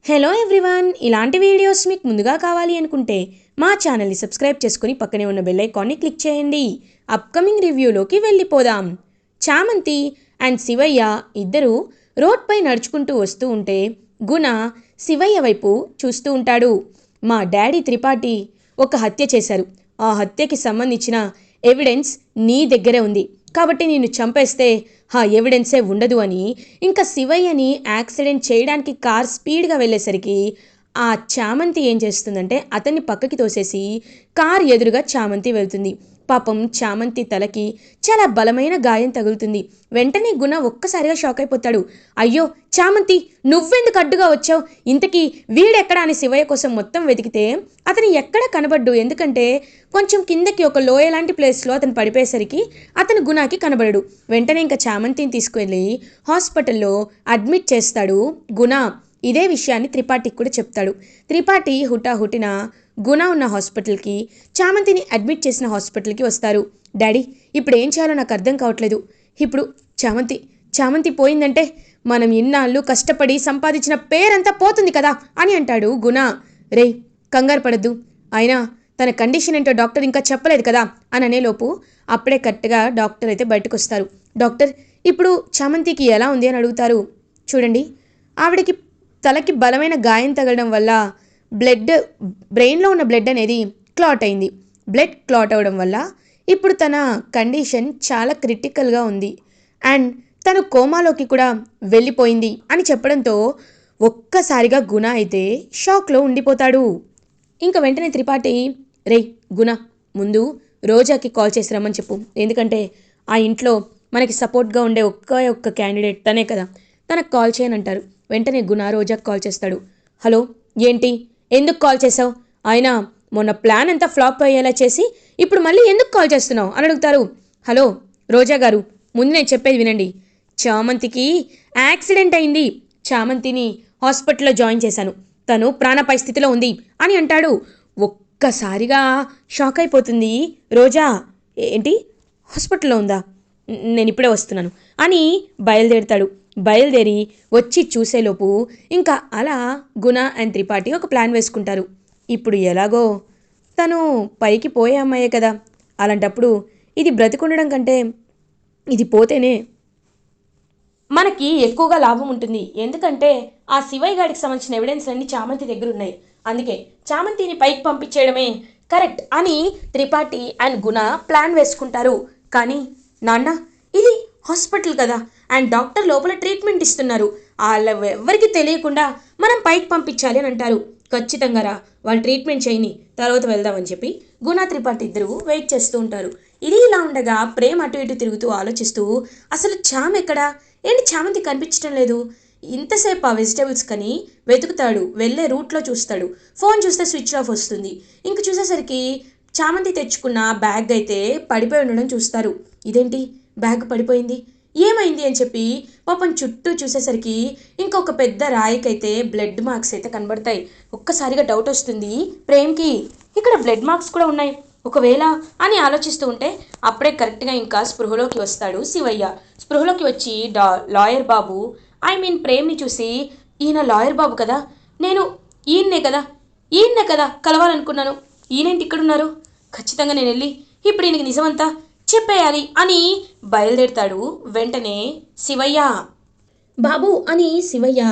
Hello everyone, ఇలాంటి videos మీకు ముందుగా కావాలి అనుకుంటే మా ఛానల్ని సబ్స్క్రైబ్ చేసుకుని పక్కనే ఉన్న బెల్ ఐకాన్ని క్లిక్ చేయండి. అప్కమింగ్ రివ్యూలోకి వెళ్ళిపోదాం. చామంతి అండ్ శివయ్య ఇద్దరు రోడ్పై నడుచుకుంటూ వస్తూ ఉంటే గుణ శివయ్య వైపు చూస్తూ ఉంటాడు. మా డాడీ త్రిపాఠి ఒక హత్య చేశారు. ఆ హత్యకి సంబంధించిన ఎవిడెన్స్ నీ దగ్గరే ఉంది కాబట్టి నిన్ను చంపేస్తే ఆ ఎవిడెన్సే ఉండదు అని ఇంకా శివయ్యని యాక్సిడెంట్ చేయడానికి కార్ స్పీడ్గా వెళ్ళేసరికి ఆ చామంతి ఏం చేస్తుందంటే అతన్ని పక్కకి తోసేసి కార్ ఎదురుగా చామంతి వెళ్తుంది. పాపం చామంతి తలకి చాలా బలమైన గాయం తగులుతుంది. వెంటనే గుణ ఒక్కసారిగా షాక్ అయిపోతాడు. అయ్యో చామంతి, నువ్వెందుకు అడ్డుగా వచ్చావు? ఇంతకీ వీడెక్కడా అని శివయ్య కోసం మొత్తం వెతికితే అతను ఎక్కడ కనబడ్డు. ఎందుకంటే కొంచెం కిందకి ఒక లోయ లాంటి ప్లేస్లో అతను పడిపోయేసరికి అతను గుణకి కనబడడు. వెంటనే ఇంకా చామంతిని తీసుకువెళ్ళి హాస్పిటల్లో అడ్మిట్ చేస్తాడు గుణ. ఇదే విషయాన్ని త్రిపాఠికి కూడా చెప్తాడు. త్రిపాఠి హుటాహుటిన గుణ ఉన్న హాస్పిటల్కి, చామంతిని అడ్మిట్ చేసిన హాస్పిటల్కి వస్తారు. డాడీ, ఇప్పుడు ఏం చేయాలో నాకు అర్థం కావట్లేదు. ఇప్పుడు చామంతి పోయిందంటే మనం ఇన్నాళ్ళు కష్టపడి సంపాదించిన పేరంతా పోతుంది కదా అని అంటాడు గుణ. రేయ్, కంగారు పడద్దు, అయినా తన కండిషన్ ఏంటో డాక్టర్ ఇంకా చెప్పలేదు కదా అని అనేలోపు అప్పుడే కరెక్ట్గా డాక్టర్ అయితే బయటకు వస్తారు. డాక్టర్, ఇప్పుడు చామంతికి ఎలా ఉంది అని అడుగుతారు. చూడండి, ఆవిడకి తలకి బలమైన గాయం తగలడం వల్ల బ్రెయిన్లో ఉన్న బ్లడ్ అనేది క్లాట్ అయింది. బ్లడ్ క్లాట్ అవ్వడం వల్ల ఇప్పుడు తన కండిషన్ చాలా క్రిటికల్గా ఉంది అండ్ తను కోమాలోకి కూడా వెళ్ళిపోయింది అని చెప్పడంతో ఒక్కసారిగా గుణ అయితే షాక్లో ఉండిపోతాడు. ఇంకా వెంటనే త్రిపాఠి, రేయ్ గుణ, ముందు రోజాకి కాల్ చేసి రమ్మని చెప్పు. ఎందుకంటే ఆ ఇంట్లో మనకి సపోర్ట్గా ఉండే ఒక్క క్యాండిడేట్ తనే కదా, తనకు కాల్ చేయనంటారు. వెంటనే గుణ రోజాకి కాల్ చేస్తాడు. హలో, ఏంటి, ఎందుకు కాల్ చేసావు? అయినా మొన్న ప్లాన్ అంతా ఫ్లాప్ అయ్యేలా చేసి ఇప్పుడు మళ్ళీ ఎందుకు కాల్ చేస్తున్నావు అని అడుగుతారు. హలో రోజా గారు, ముందు నేను చెప్పేది వినండి. చామంతికి యాక్సిడెంట్ అయింది. చామంతిని హాస్పిటల్లో జాయిన్ చేశాను. తను ప్రాణాపాయ స్థితిలో ఉంది అని అంటాడు. ఒక్కసారిగా షాక్ అయిపోతుంది రోజా. ఏంటి, హాస్పిటల్లో ఉందా? నేను ఇప్పుడే వస్తున్నాను అని బయలుదేరుతాడు. బయలుదేరి వచ్చి చూసేలోపు ఇంకా అలా గుణ అండ్ త్రిపాఠి ఒక ప్లాన్ వేసుకుంటారు. ఇప్పుడు ఎలాగో తను పైకి పోయే అమ్మాయే కదా, అలాంటప్పుడు ఇది బ్రతికుండడం కంటే ఇది పోతేనే మనకి ఎక్కువగా లాభం ఉంటుంది. ఎందుకంటే ఆ శివయ్య గారికి సంబంధించిన ఎవిడెన్స్ అన్ని చామంతి దగ్గర ఉన్నాయి. అందుకే చామంతిని పైకి పంపించేయడమే కరెక్ట్ అని త్రిపాఠి అండ్ గుణ ప్లాన్ వేసుకుంటారు. కానీ నాన్న, ఇది హాస్పిటల్ కదా అండ్ డాక్టర్ లోపల ట్రీట్మెంట్ ఇస్తున్నారు. వాళ్ళ ఎవరికి తెలియకుండా మనం పైకి పంపించాలి అని అంటారు. ఖచ్చితంగా రా, వాళ్ళు ట్రీట్మెంట్ చేయని తర్వాత వెళ్దామని చెప్పి గుణ త్రిపాఠి ఇద్దరు వెయిట్ చేస్తూ ఉంటారు. ఇది ఇలా ఉండగా ప్రేమ్ అటు ఇటు తిరుగుతూ ఆలోచిస్తూ అసలు చామ్ ఎక్కడా, ఏంటి చామంతి కనిపించడం లేదు, ఇంతసేపు ఆ వెజిటేబుల్స్ కని వెతుకుతాడు. వెళ్ళే రూట్లో చూస్తాడు. ఫోన్ చూస్తే స్విచ్ ఆఫ్ వస్తుంది. ఇంక చూసేసరికి చామంతి తెచ్చుకున్న బ్యాగ్ అయితే పడిపోయి ఉండడం చూస్తారు. ఇదేంటి బ్యాగ్ పడిపోయింది, ఏమైంది అని చెప్పి పాపం చుట్టూ చూసేసరికి ఇంకొక పెద్ద రాయికైతే బ్లడ్ మార్క్స్ అయితే కనబడతాయి. ఒక్కసారిగా డౌట్ వస్తుంది ప్రేమ్కి, ఇక్కడ బ్లడ్ మార్క్స్ కూడా ఉన్నాయి ఒకవేళ అని ఆలోచిస్తూ ఉంటే అప్పుడే కరెక్ట్గా ఇంకా స్పృహలోకి వస్తాడు శివయ్య. స్పృహలోకి వచ్చి లాయర్ బాబు, ప్రేమ్ని చూసి, ఈయన లాయర్ బాబు కదా, నేను ఈయన్నే కదా కలవాలనుకున్నాను, ఈయనేంటి ఇక్కడున్నారు, ఖచ్చితంగా నేను వెళ్ళి ఇప్పుడు ఈయనకి నిజమంతా చెప్పేయాలి అని బయలుదేరుతాడు. వెంటనే శివయ్య, బాబు అని శివయ్య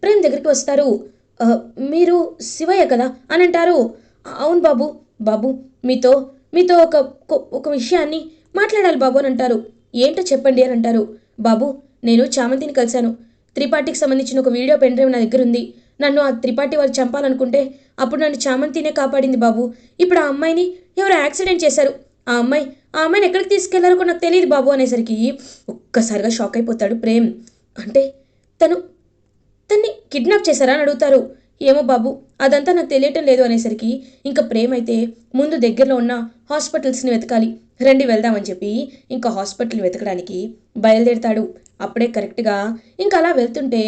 ప్రేమ్ దగ్గరికి వస్తారు. మీరు శివయ్య కదా అని అంటారు. అవును బాబు, బాబు మీతో ఒక విషయాన్ని మాట్లాడాలి బాబు అని అంటారు. ఏంటో చెప్పండి అని అంటారు. బాబు, నేను చామంతిని కలిశాను. త్రిపాఠికి సంబంధించిన ఒక వీడియో పెన్ డ్రైవ్ నా దగ్గర ఉంది. నన్ను ఆ త్రిపాఠి వాళ్ళు చంపాలనుకుంటే అప్పుడు నన్ను చామంతినే కాపాడింది బాబు. ఇప్పుడు ఆ అమ్మాయిని ఎవరు యాక్సిడెంట్ చేశారు. ఆ అమ్మాయిని ఎక్కడికి తీసుకెళ్లారో కూడా నాకు తెలియదు బాబు అనేసరికి ఒక్కసారిగా షాక్ అయిపోతాడు ప్రేమ్. అంటే తన్ని కిడ్నాప్ చేశారా అని అడుగుతారు. ఏమో బాబు, అదంతా నాకు తెలియటం లేదు అనేసరికి ఇంకా ప్రేమ్ అయితే ముందు దగ్గరలో ఉన్న హాస్పిటల్స్ని వెతకాలి, రండి వెళ్దామని చెప్పి ఇంకా హాస్పిటల్ వెతకడానికి బయలుదేరుతాడు. అప్పుడే కరెక్ట్గా ఇంకా అలా వెళ్తుంటే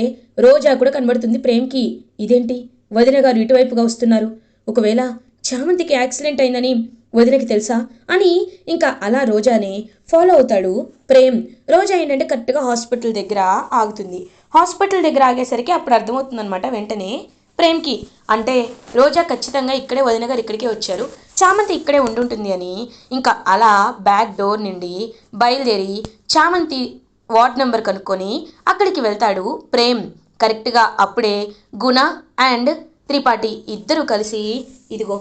రోజా కూడా కనబడుతుంది ప్రేమ్కి. ఇదేంటి, వదిన గారు ఇటువైపుగా వస్తున్నారు, ఒకవేళ చామంతికి యాక్సిడెంట్ అయిందని వదినకి తెలుసా అని ఇంకా అలా రోజానే ఫాలో అవుతాడు ప్రేమ్. రోజా ఏంటంటే కరెక్ట్గా హాస్పిటల్ దగ్గర ఆగుతుంది. హాస్పిటల్ దగ్గర ఆగేసరికి అప్పుడు అర్థమవుతుందనమాట వెంటనే ప్రేమ్కి. అంటే రోజా ఖచ్చితంగా ఇక్కడే వదిన గారు ఇక్కడికే వచ్చారు, చామంతి ఇక్కడే ఉండుంటుంది అని ఇంకా అలా బ్యాక్ డోర్ నుండి బయలుదేరి చామంతి వార్డ్ నెంబర్ కనుక్కొని అక్కడికి వెళ్తాడు ప్రేమ్. కరెక్ట్గా అప్పుడే గుణ అండ్ త్రిపాఠి ఇద్దరు కలిసి ఇదిగో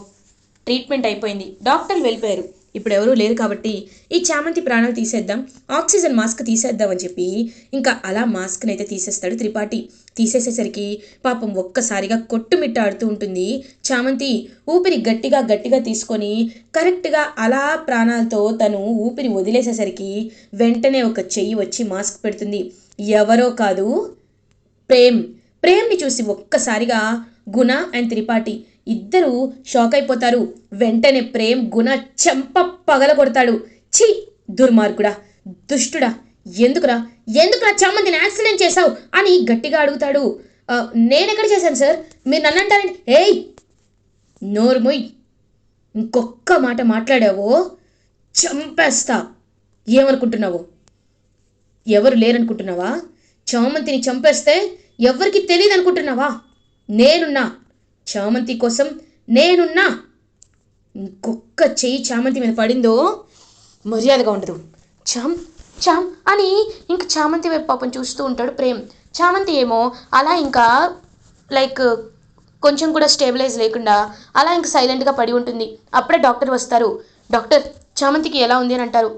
ట్రీట్మెంట్ అయిపోయింది, డాక్టర్లు వెళ్ళిపోయారు, ఇప్పుడు ఎవరూ లేరు కాబట్టి ఈ చామంతి ప్రాణాలు తీసేద్దాం, ఆక్సిజన్ మాస్క్ తీసేద్దాం అని చెప్పి ఇంకా అలా మాస్క్ని అయితే తీసేస్తాడు త్రిపాఠి. తీసేసేసరికి పాపం ఒక్కసారిగా కొట్టుమిట్టాడుతూ ఉంటుంది చామంతి. ఊపిరి గట్టిగా గట్టిగా తీసుకొని కరెక్ట్గా అలా ప్రాణాలతో తను ఊపిరి వదిలేసేసరికి వెంటనే ఒక చెయ్యి వచ్చి మాస్క్ పెడుతుంది. ఎవరో కాదు, ప్రేమ్ని చూసి ఒక్కసారిగా గుణ అండ్ త్రిపాఠి ఇద్దరు షాక్ అయిపోతారు. వెంటనే ప్రేమ్ గుణ చెంప పగల కొడతాడు. ఛీ దుర్మార్గుడా, దుష్టుడా, ఎందుకురా చామంతిని యాక్సిడెంట్ చేశావు అని గట్టిగా అడుగుతాడు. నేనెక్కడ చేశాను సార్, మీరు నన్ను అంటారండి. ఏయ్ నోరుమొయ్, ఇంకొక్క మాట మాట్లాడావో చంపేస్తా. ఏమనుకుంటున్నావు, ఎవరు లేరనుకుంటున్నావా? చామంతిని చంపేస్తే ఎవరికి తెలియదు అనుకుంటున్నావా? నేనున్నా, చామంతి కోసం నేనున్నా. ఇంకొక్క చెయ్యి చామంతి మీద పడిందో మర్యాదగా ఉండదు. చామ్ అని ఇంక చామంతి వైపు పాపం చూస్తూ ఉంటాడు ప్రేమ్. చామంతి ఏమో అలా ఇంకా లైక్ కొంచెం కూడా స్టేబిలైజ్ లేకుండా అలా ఇంకా సైలెంట్గా పడి ఉంటుంది. అప్పుడే డాక్టర్ వస్తారు. డాక్టర్ చామంతికి ఎలా ఉంది అని అంటారు.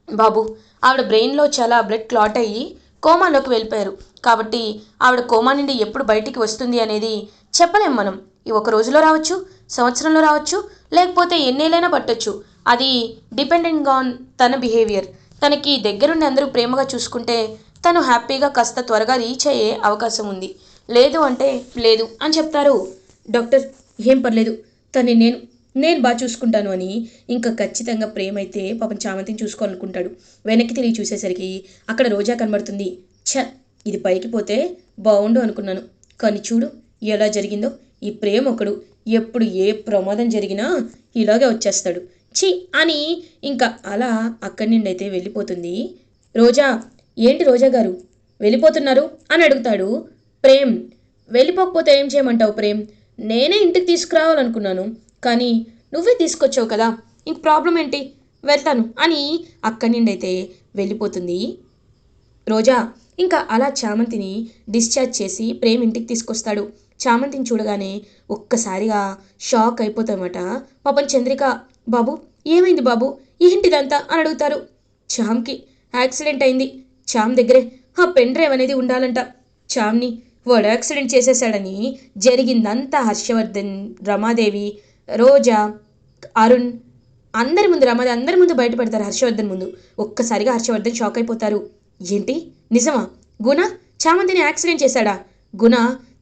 బాబు, ఆవిడ బ్రెయిన్లో చాలా బ్లడ్ క్లాట్ అయ్యి కోమాలోకి వెళ్ళిపోయారు, కాబట్టి ఆవిడ కోమా నుండి ఎప్పుడు బయటికి వస్తుంది అనేది చెప్పలేం మనం. ఈ ఒక రోజులో రావచ్చు, సంవత్సరంలో రావచ్చు, లేకపోతే ఎన్నేళ్ళైనా పట్టొచ్చు. అది డిపెండెంట్ ఆన్ తన బిహేవియర్. తనకి దగ్గరుండి అందరూ ప్రేమగా చూసుకుంటే తను హ్యాపీగా కాస్త త్వరగా రీచ్ అయ్యే అవకాశం ఉంది, లేదు అంటే లేదు అని చెప్తారు. డాక్టర్ ఏం పర్లేదు, తను నేను బాగా చూసుకుంటాను అని ఇంకా ఖచ్చితంగా ప్రేమ అయితే పాపం చామంతిని చూసుకోవాలనుకుంటాడు. వెనక్కి తిరిగి చూసేసరికి అక్కడ రోజా కనబడుతుంది. ఇది పైకి పోతే బాగుండు అనుకున్నాను, కానీ చూడు ఎలా జరిగిందో. ఈ ప్రేమ ఒకడు ఎప్పుడు ఏ ప్రమాదం జరిగినా ఇలాగే వచ్చేస్తాడు, ఛీ అని ఇంకా అలా అక్కడి నుండి అయితే వెళ్ళిపోతుంది రోజా. ఏంటి రోజా గారు వెళ్ళిపోతున్నారు అని అడుగుతాడు ప్రేమ్. వెళ్ళిపోకపోతే ఏం చేయమంటావు ప్రేమ్, నేనే ఇంటికి తీసుకురావాలనుకున్నాను, కానీ నువ్వే తీసుకొచ్చావు కదా, ఇంక ప్రాబ్లం ఏంటి, వెళ్తాను అని అక్కడి నుండి అయితే వెళ్ళిపోతుంది రోజా. ఇంకా అలా చామంతిని డిశ్చార్జ్ చేసి ప్రేమ్ ఇంటికి తీసుకొస్తాడు. చామంతిని చూడగానే ఒక్కసారిగా షాక్ అయిపోతామట పాపం చంద్రిక. బాబు ఏమైంది బాబు, ఏంటిదంతా అని అడుగుతారు. చామ్కి యాక్సిడెంట్ అయింది, చామ్ దగ్గరే ఆ పెన్ డ్రైవ్ అనేది ఉండాలంట, చామ్ని వాడు యాక్సిడెంట్ చేసేసాడని జరిగిందంతా హర్షవర్ధన్, రమాదేవి, రోజా, అరుణ్ అందరి ముందు, రమాదేవి అందరి ముందు బయటపడతారు హర్షవర్ధన్ ముందు. ఒక్కసారిగా హర్షవర్ధన్ షాక్ అయిపోతారు. ఏంటి నిజమా, గుణ చామంతిని యాక్సిడెంట్ చేశాడా, గుణ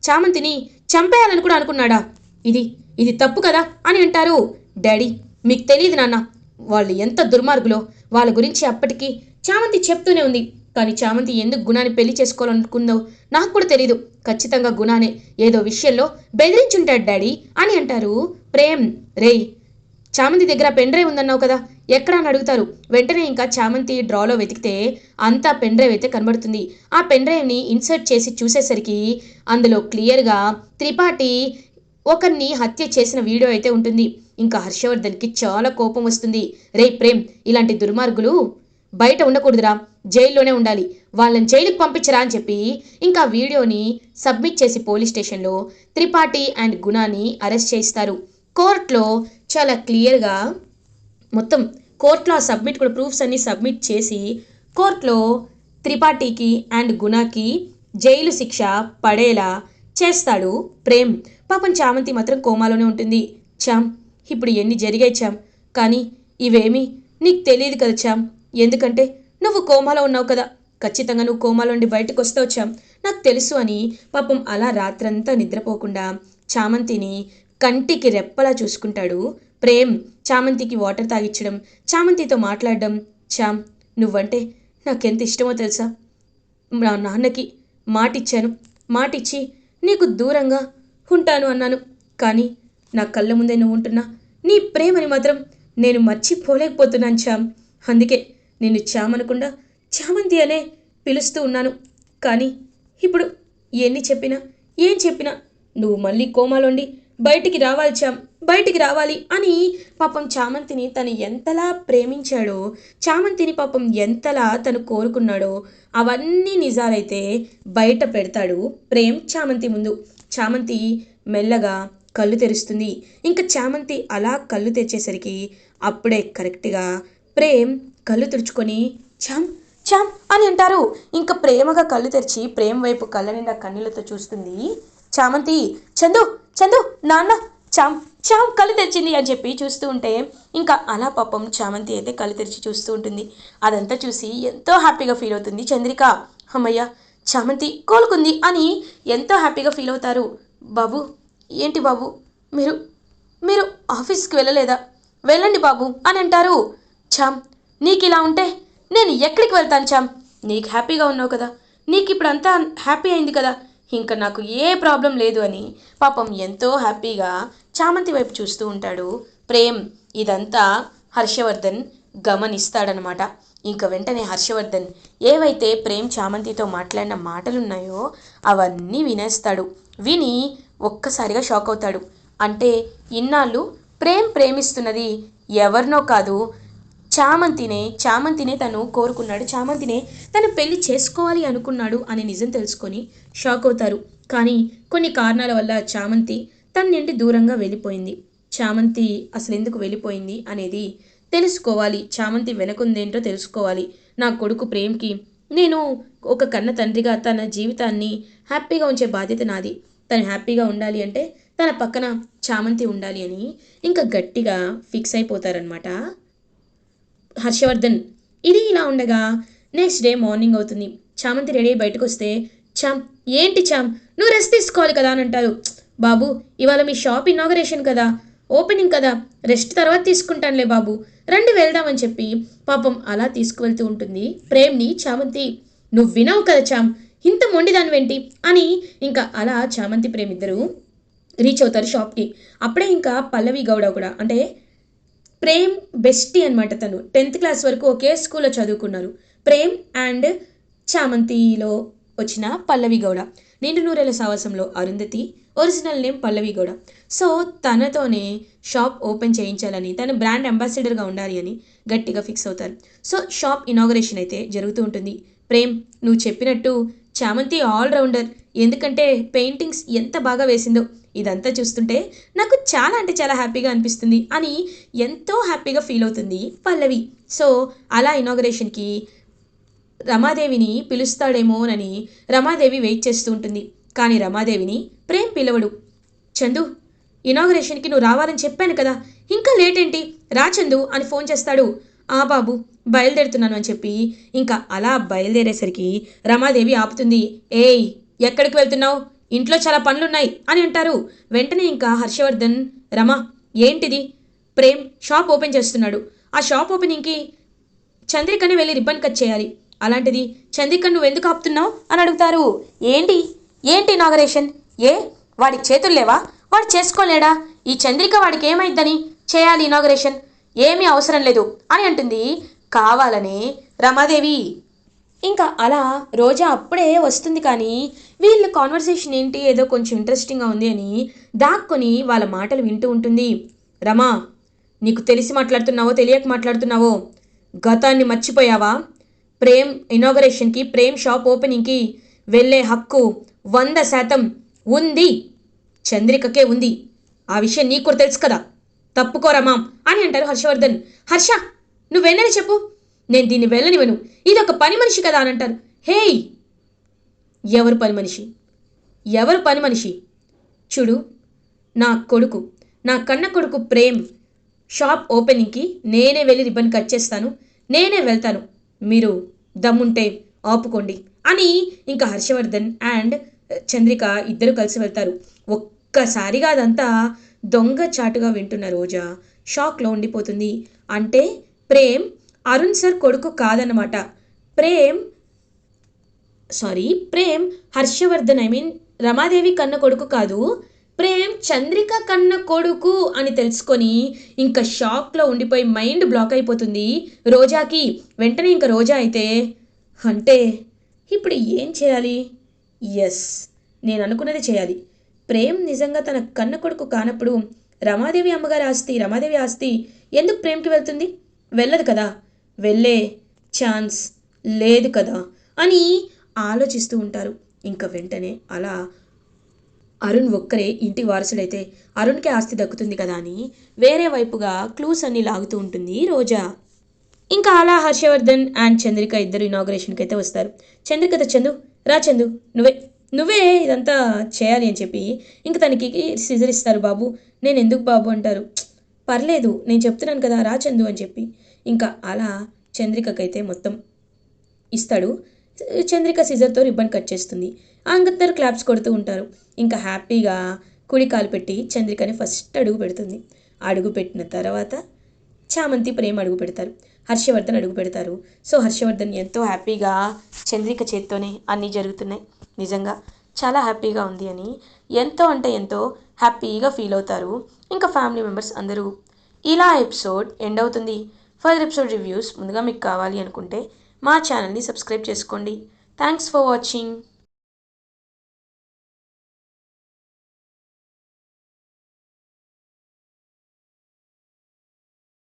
చామంతిని చంపేయాలని కూడా అనుకున్నాడా, ఇది తప్పు కదా అని అంటారు. డాడీ మీకు తెలియదు నాన్న, వాళ్ళు ఎంత దుర్మార్గులో, వాళ్ళ గురించి అప్పటికి చామంతి చెప్తూనే ఉంది, కానీ చామంతి ఎందుకు గుణాన్ని పెళ్లి చేసుకోవాలనుకుందో నాకు కూడా తెలీదు, ఖచ్చితంగా గుణానే ఏదో విషయంలో బెదిరించుంటాడు డాడీ అని అంటారు ప్రేమ్. రేయ్ చామంతి దగ్గర పెన్ డ్రైవ్ ఉందన్నావు కదా, ఎక్కడ అని అడుగుతారు. వెంటనే ఇంకా చామంతి డ్రాలో వెతికితే అంతా పెన్ డ్రైవ్ అయితే కనబడుతుంది. ఆ పెన్ డ్రైవ్ని ఇన్సర్ట్ చేసి చూసేసరికి అందులో క్లియర్గా త్రిపాఠి ఒకరిని హత్య చేసిన వీడియో అయితే ఉంటుంది. ఇంకా హర్షవర్ధన్కి చాలా కోపం వస్తుంది. రే ప్రేమ్, ఇలాంటి దుర్మార్గులు బయట ఉండకూడదురా, జైల్లోనే ఉండాలి, వాళ్ళని జైలుకి పంపించరా అని చెప్పి ఇంకా వీడియోని సబ్మిట్ చేసి పోలీస్ స్టేషన్లో త్రిపాఠి అండ్ గుణాని అరెస్ట్ చేయిస్తారు. కోర్టులో చాలా క్లియర్గా మొత్తం కోర్టులో ఆ సబ్మిట్ కూడా ప్రూఫ్స్ అన్నీ సబ్మిట్ చేసి కోర్టులో త్రిపాఠికి అండ్ గుణకి జైలు శిక్ష పడేలా చేస్తాడు ప్రేమ్. పాపం చామంతి మాత్రం కోమాలోనే ఉంటుంది. చామ్ ఇప్పుడు ఎన్ని జరిగాయి చామ్, కానీ ఇవేమీ నీకు తెలియదు కదా చామ్, ఎందుకంటే నువ్వు కోమాలో ఉన్నావు కదా, ఖచ్చితంగా నువ్వు కోమాలో నుండి బయటకు వస్తావు చామ్, నాకు తెలుసు అని పాపం అలా రాత్రంతా నిద్రపోకుండా చామంతిని కంటికి రెప్పలా చూసుకుంటాడు ప్రేమ్. చామంతికి వాటర్ తాగించడం, చామంతితో మాట్లాడడం. చామ్ నువ్వంటే నాకెంత ఇష్టమో తెలుసా, నా నాన్నకి మాటిచ్చి నీకు దూరంగా ఉంటాను అన్నాను, కానీ నా కళ్ళ ముందే నువ్వు ఉంటున్నా నీ ప్రేమని మాత్రం నేను మర్చిపోలేకపోతున్నాను చామ్, అందుకే నేను చామ్ అనకుండా చామంతి అనే పిలుస్తూ ఉన్నాను. కానీ ఇప్పుడు ఏం చెప్పినా నువ్వు మళ్ళీ కోమాలోండి బయటికి రావాలి చామ్, బయటికి రావాలి అని పాపం చామంతిని తను ఎంతలా ప్రేమించాడో, చామంతిని పాపం ఎంతలా తను కోరుకున్నాడో అవన్నీ నిజాలైతే బయట పెడతాడు ప్రేమ్ చామంతి ముందు. చామంతి మెల్లగా కళ్ళు తెరుస్తుంది. ఇంకా చామంతి అలా కళ్ళు తెరిచేసరికి అప్పుడే కరెక్ట్గా ప్రేమ్ కళ్ళు తుడుచుకొని చామ్ చామ్ అని అంటారు. ఇంకా ప్రేమగా కళ్ళు తెరిచి ప్రేమ్ వైపు కళ్ళ నిండా కన్నీళ్లతో చూస్తుంది చామంతి. చందు చందు నాన్న, చామ్ చామ్ కళ్ళు తెరిచింది అని చెప్పి చూస్తూ ఉంటే ఇంకా అలా పాపం చామంతి అయితే కళ్ళు తెరిచి చూస్తూ ఉంటుంది. అదంతా చూసి ఎంతో హ్యాపీగా ఫీల్ అవుతుంది చంద్రిక. అమ్మయ్య, చామంతి కోలుకుంది అని ఎంతో హ్యాపీగా ఫీల్ అవుతారు. బాబు, ఏంటి బాబు, మీరు మీరు ఆఫీస్కి వెళ్ళలేదా? వెళ్ళండి బాబు అని అంటారు. చామ్, నీకు ఇలా ఉంటే నేను ఎక్కడికి వెళ్తాను చామ్? నీకు హ్యాపీగా ఉన్నావు కదా, నీకు ఇప్పుడు అంతా హ్యాపీ అయింది కదా, ఇంకా నాకు ఏ ప్రాబ్లం లేదు అని పాపం ఎంతో హ్యాపీగా చామంతి వైపు చూస్తూ ఉంటాడు ప్రేమ్. ఇదంతా హర్షవర్ధన్ గమనిస్తాడనమాట. ఇంకా వెంటనే హర్షవర్ధన్ ఏవైతే ప్రేమ్ చామంతితో మాట్లాడిన మాటలున్నాయో అవన్నీ వినేస్తాడు. విని ఒక్కసారిగా షాక్ అవుతాడు. అంటే ఇన్నాళ్ళు ప్రేమ్ ప్రేమిస్తున్నది ఎవరినో కాదు, చామంతినే తను కోరుకున్నాడు, చామంతినే తను పెళ్లి చేసుకోవాలి అనుకున్నాడు అనే నిజం తెలుసుకొని షాక్ అవుతారు. కానీ కొన్ని కారణాల వల్ల చామంతి తన నుండి దూరంగా వెళ్ళిపోయింది. చామంతి అసలు ఎందుకు వెళ్ళిపోయింది అనేది తెలుసుకోవాలి. చామంతి వెనకుందేంటో తెలుసుకోవాలి. నా కొడుకు ప్రేమ్కి నేను ఒక కన్న తండ్రిగా తన జీవితాన్ని హ్యాపీగా ఉంచే బాధ్యత నాది. తను హ్యాపీగా ఉండాలి అంటే తన పక్కన చామంతి ఉండాలి అని ఇంకా గట్టిగా ఫిక్స్ అయిపోతారనమాట హర్షవర్ధన్. ఇది ఇలా ఉండగా నెక్స్ట్ డే మార్నింగ్ అవుతుంది. చామంతి రెడీ బయటకు వస్తే చామ్, ఏంటి చామ్, నువ్వు రెస్ట్ తీసుకోవాలి కదా అని అంటారు. బాబు, ఇవాళ మీ షాప్ ఇనాగరేషన్ కదా, ఓపెనింగ్ కదా, రెస్ట్ తర్వాత తీసుకుంటానులే బాబు, రండి వెళ్దామని చెప్పి పాపం అలా తీసుకువెళ్తూ ఉంటుంది ప్రేమ్ని చామంతి. నువ్వు వినవు కదా చామ్, ఇంత మొండిదానివేంటి అని ఇంకా అలా చామంతి ప్రేమ్ ఇద్దరు రీచ్ అవుతారు షాప్కి. అప్పుడే ఇంకా పల్లవి గౌడ కూడా, అంటే ప్రేమ్ బెస్టీ అనమాట. తను 10th క్లాస్ వరకు ఒకే స్కూల్లో చదువుకున్నారు. ప్రేమ్ అండ్ చామంతిలో వచ్చిన పల్లవి గౌడ. నిండు నూరేళ్ల సావాసంలో అరుంధతి, ఒరిజినల్ నేమ్ పల్లవి గౌడ. సో తనతోనే షాప్ ఓపెన్ చేయించాలని, తను బ్రాండ్ అంబాసిడర్గా ఉండాలి అని గట్టిగా ఫిక్స్ అవుతారు. సో షాప్ ఇనాగరేషన్ అయితే జరుగుతూ ఉంటుంది. ప్రేమ్, నువ్వు చెప్పినట్టు చామంతి ఆల్రౌండర్, ఎందుకంటే పెయింటింగ్స్ ఎంత బాగా వేసిందో ఇదంతా చూస్తుంటే నాకు చాలా అంటే చాలా హ్యాపీగా అనిపిస్తుంది అని ఎంతో హ్యాపీగా ఫీల్ అవుతుంది పల్లవి. సో అలా ఇనాగరేషన్కి రమాదేవిని పిలుస్తాడేమోనని రమాదేవి వెయిట్ చేస్తూ ఉంటుంది. కానీ రమాదేవిని ప్రేమ్ పిలవడు. చందు, ఇనాగరేషన్కి నువ్వు రావాలని చెప్పాను కదా, ఇంకా లేట్ ఏంటి, రా చందు అని ఫోన్ చేస్తాడు. ఆ బాబు, బయలుదేరుతున్నాను అని చెప్పి ఇంకా అలా బయలుదేరేసరికి రమాదేవి ఆపుతుంది. ఏయ్, ఎక్కడికి వెళ్తున్నావు, ఇంట్లో చాలా పనులున్నాయి అని అంటారు. వెంటనే ఇంకా హర్షవర్ధన్, రమా ఏంటిది, ప్రేమ్ షాప్ ఓపెన్ చేస్తున్నాడు, ఆ షాప్ ఓపెనింగ్కి చంద్రికని వెళ్ళి రిబ్బన్ కట్ చేయాలి, అలాంటిది చంద్రికను నువ్వు ఎందుకు ఆపుతున్నావు అని అడుగుతారు. ఏంటి ఏంటి ఇనాగరేషన్, ఏ వాడికి చేతులు లేవా, వాడు చేసుకోలేడా, ఈ చంద్రిక వాడికి ఏమైందని చేయాలి ఇనాగరేషన్, ఏమీ అవసరం లేదు అని అంటుంది కావాలనే రమాదేవి. ఇంకా అలా రోజా అప్పుడే వస్తుంది. కానీ వీళ్ళ కాన్వర్సేషన్ ఏంటి, ఏదో కొంచెం ఇంట్రెస్టింగ్గా ఉంది అని దాక్కొని వాళ్ళ మాటలు వింటూ ఉంటుంది. రమా, నీకు తెలిసి మాట్లాడుతున్నావో తెలియక మాట్లాడుతున్నావో, గతాన్ని మర్చిపోయావా? ప్రేమ్ ఇనాగరేషన్కి, ప్రేమ్ షాప్ ఓపెనింగ్కి వెళ్ళే హక్కు 100% ఉంది, చంద్రికకే ఉంది. ఆ విషయం నీకు కూడా తెలుసు కదా, తప్పుకోరమా అని అంటారు హర్షవర్ధన్. హర్ష, నువ్వు వెళ్ళని చెప్పు, నేను దీన్ని వెళ్ళనివ్వను, ఇది ఒక పని మనిషి కదా అని అంటారు. హేయ్, ఎవరు పని మనిషి, ఎవరు పని మనిషి? చూడు, నా కొడుకు, నా కన్న కొడుకు ప్రేమ్ షాప్ ఓపెనింగ్కి నేనే వెళ్ళి రిబ్బన్ కట్ చేస్తాను, నేనే వెళ్తాను, మీరు దమ్ముంటే ఆపుకోండి అని ఇంకా హర్షవర్ధన్ అండ్ చంద్రిక ఇద్దరు కలిసి వెళ్తారు. ఒక్కసారిగా అదంతా దొంగ చాటుగా వింటున్న రోజా షాక్లో ఉండిపోతుంది. అంటే ప్రేమ్ అరుణ్ సార్ కొడుకు కాదన్నమాట. ప్రేమ్ హర్షవర్ధన్, రమాదేవి కన్న కొడుకు కాదు, ప్రేమ్ చంద్రిక కన్న కొడుకు అని తెలుసుకొని ఇంకా షాక్లో ఉండిపోయి మైండ్ బ్లాక్ అయిపోతుంది రోజాకి. వెంటనే ఇంకా రోజా అయితే, అంటే ఇప్పుడు ఏం చేయాలి, ఎస్ నేను అనుకున్నది చేయాలి, ప్రేమ్ నిజంగా తన కన్న కొడుకు కానప్పుడు రమాదేవి అమ్మగారి ఆస్తి, రమాదేవి ఆస్తి ఎందుకు ప్రేమ్కి వెళ్తుంది? వెళ్ళదు కదా, వెళ్ళే ఛాన్స్ లేదు కదా అని ఆలోచిస్తూ ఉంటారు. ఇంకా వెంటనే అలా అరుణ్ ఒక్కరే ఇంటి వారసుడైతే అరుణ్కి ఆస్తి దక్కుతుంది కదా అని వేరే వైపుగా క్లూస్ అన్ని లాగుతూ ఉంటుంది రోజా. ఇంకా అలా హర్షవర్ధన్ అండ్ చంద్రిక ఇద్దరు ఇనాగ్రేషన్కి అయితే వస్తారు. చంద్రికతో చందు రా చందు, నువ్వే నువ్వే ఇదంతా చేయాలి అని చెప్పి ఇంక తనకి సిజర్ ఇస్తారు. బాబు నేను ఎందుకు బాబు అంటారు. పర్లేదు నేను చెప్తున్నాను కదా రా చందు అని చెప్పి ఇంకా అలా చంద్రికకైతే మొత్తం ఇస్తాడు. చంద్రిక సిజర్తో రిబ్బన్ కట్ చేస్తుంది. అందరు క్లాప్స్ కొడుతూ ఉంటారు. ఇంకా హ్యాపీగా కుడి కాలు పెట్టి చంద్రికని ఫస్ట్ అడుగు పెడుతుంది. అడుగు పెట్టిన తర్వాత చామంతి ప్రేమ అడుగు పెడతారు, హర్షవర్ధన్ అడుగు పెడతారు. సో హర్షవర్ధన్ ఎంతో హ్యాపీగా చంద్రిక చేత్తోనే అన్నీ జరుగుతున్నాయి, నిజంగా చాలా హ్యాపీగా ఉంది అని ఎంతో అంటే ఎంతో హ్యాపీగా ఫీల్ అవుతారు ఇంకా ఫ్యామిలీ మెంబర్స్ అందరూ. ఇలా ఎపిసోడ్ ఎండ్ అవుతుంది. ఫర్దర్ ఎపిసోడ్ రివ్యూస్ ముందుగా మీకు కావాలి అనుకుంటే మా ఛానల్ని సబ్స్క్రైబ్ చేసుకోండి. Thanks for watching.